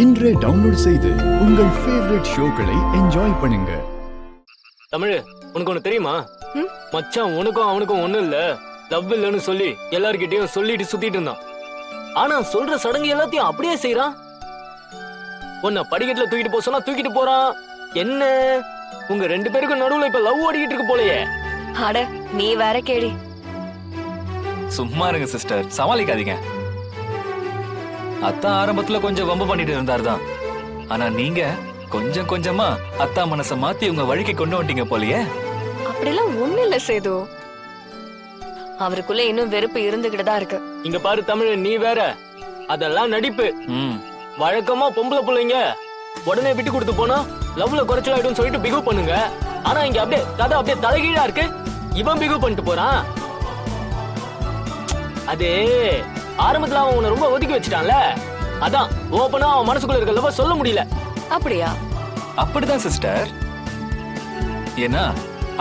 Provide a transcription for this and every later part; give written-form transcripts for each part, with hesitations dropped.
இன்றே டவுன்லோட் செய்து உங்கள் ஃபேவரட் ஷோக்களை என்ஜாய் பண்ணுங்க. தமிழ், உனக்கு ஒண்ணு தெரியுமா? மச்சான் உனக்கும் அவனுக்கும் ஒண்ணும் இல்ல, லவ் இல்லன்னு சொல்லி எல்லார்கிட்டயும் சொல்லிட்டு சுத்திட்டு இருந்தான். ஆனா சொல்ற சடங்கு எல்லாத்தையும் அப்படியே செய்யறான். உன்னை படிக்கட்டுல தூக்கிட்டு போக சொன்னா தூக்கிட்டு போறான். என்ன உங்க ரெண்டு பேருக்கும் நடுவுல இப்ப லவ் ஓடிக்கிட்டு இருக்கு போலயே. அட நீ வேற கேடி. சும்மா இருங்க சிஸ்டர், சமாளிக்காதீங்க. அத்தா ஆரம்பத்துல கொஞ்சம் வம்பு பண்ணிட்டு இருந்தாருதான். ஆனா நீங்க கொஞ்சம் கொஞ்சமா அத்தா மனச மாத்தி உங்க வழிக்கு கொண்டு வந்துட்டீங்க போலயே. அப்படிலாம் ஒண்ணு இல்ல சேது. அவருக்குள்ள இன்னும் வெறுப்பு இருந்துகிட்டு தான் இருக்கு. இங்க பாரு தமிழ், நீ வேற. அதெல்லாம் நடிப்பு. வழக்கமா பொம்பளை பிள்ளைங்க உடனே விட்டு கொடுத்து போனா லவ்ல குறைச்சல் ஆயிடும் சொல்லிட்டு பிகவ் பண்ணுங்க. ஆனா இங்க அப்படியே கதை அப்படியே தலைகீழா இருக்கு. இவன் பிகவ் பண்ணிட்டு போறான். அதே ஆரம்பத்துல அவன் உன்னை ரொம்ப ஒதுக்கி வச்சுட்டான்ல, அதான் ஓபனா அவன் மனசுக்குள்ள இருக்க லவ் சொல்ல முடியல. அப்படியா? அப்படிதான் சிஸ்டர். ஏன்னா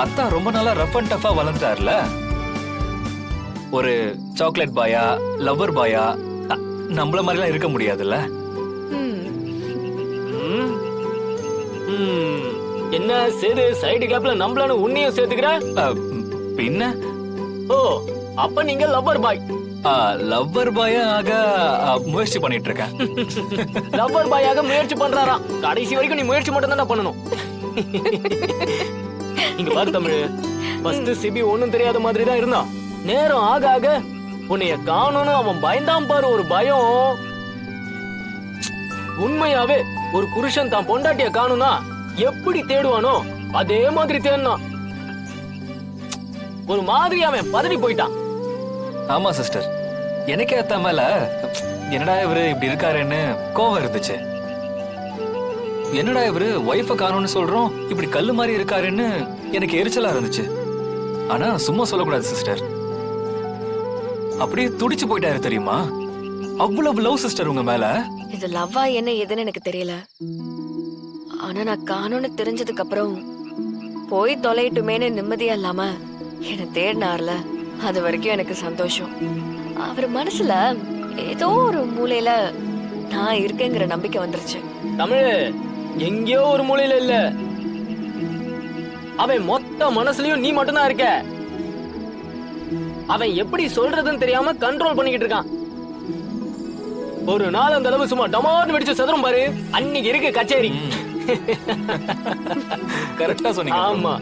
அத்தா ரொம்ப நாளா ரஃப் அண்ட் டஃபா வளர்ந்துட்டார்ல. ஒரு சாக்லேட் பாயா, லவ்வர் பாயா நம்மள மாதிரிலாம் இருக்க முடியாதுல்ல. என்ன சேது சைடு கேப்ல நம்மளான உன்னையும் சேர்த்துக்கிற? பின்ன ஓ, அப்ப நீங்க லவ்வர் பாய். லவ்வர் பாயா ஆக முயற்சி பண்ணிட்டு இருக்கேன். லவ்வர் பாயாக முயற்சி பண்றாராம். கடைசி வரைக்கும் நீ முயற்சி மட்டும் தான் பண்ணணும். இங்க பாரு தமிழ், ஃபர்ஸ்ட் சிபி ஒண்ணும் தெரியாத மாதிரி தான் இருந்தான். நேரம் ஆக ஆக உன்னைய காணோன்னு அவன் பயந்தான் பாரு. ஒரு பயம். உண்மையாவே ஒரு புருஷன் தான் பொண்டாட்டிய காணும்னா எப்படி தேடுவானோ அதே மாதிரி தேடினான். ஒரு மாதிரி அவன் பதறி போயிட்டான். ஆமா சிஸ்டர், எனக்கே அத்தா மேல என்னடா இவரு இப்படி இருக்காருன்னு கோவம் இருந்துச்சு. என்னடா இவரு ஒய்ஃப காணோம்னு சொல்றோம், இப்படி கல்லு மாதிரி இருக்காருன்னு எனக்கு எரிச்சலா இருந்துச்சு. ஆனா சும்மா சொல்லக்கூடாது சிஸ்டர், அப்படியே துடிச்சு போயிட்டாரு தெரியுமா. அவ்வளவு லவ் சிஸ்டர் உங்க மேல. இது லவ்வா என்ன ஏதுன்னு எனக்கு தெரியல. ஆனா நான் காணோன்னு தெரிஞ்சதுக்கு அப்புறம் போய் தொலைட்டுமேன்னு நிம்மதியா இல்லாம என்ன தேடினார்ல, அது வரைக்கும் எனக்கு சந்தோஷம். அவர் மனசுல ஏதோ ஒரு மூலையில நான் இருக்கேங்கிற நம்பிக்கை வந்துருச்சு. தமிழ் எங்கேயோ ஒரு மூலையில இல்ல, அவன் மொத்த மனசுலயும் நீ மட்டும்தான் இருக்க. அவன் எப்படி சொல்றதுன்னு தெரியாம கண்ட்ரோல் பண்ணிக்கிட்டு இருக்கான். ஒரு நாள் அந்த அளவு சும்மா டமார்னு வெடிச்சு சதுரம் பாரு, அன்னைக்கு இருக்கு கச்சேரி. கரெக்டா சொன்னீங்க. ஆமா,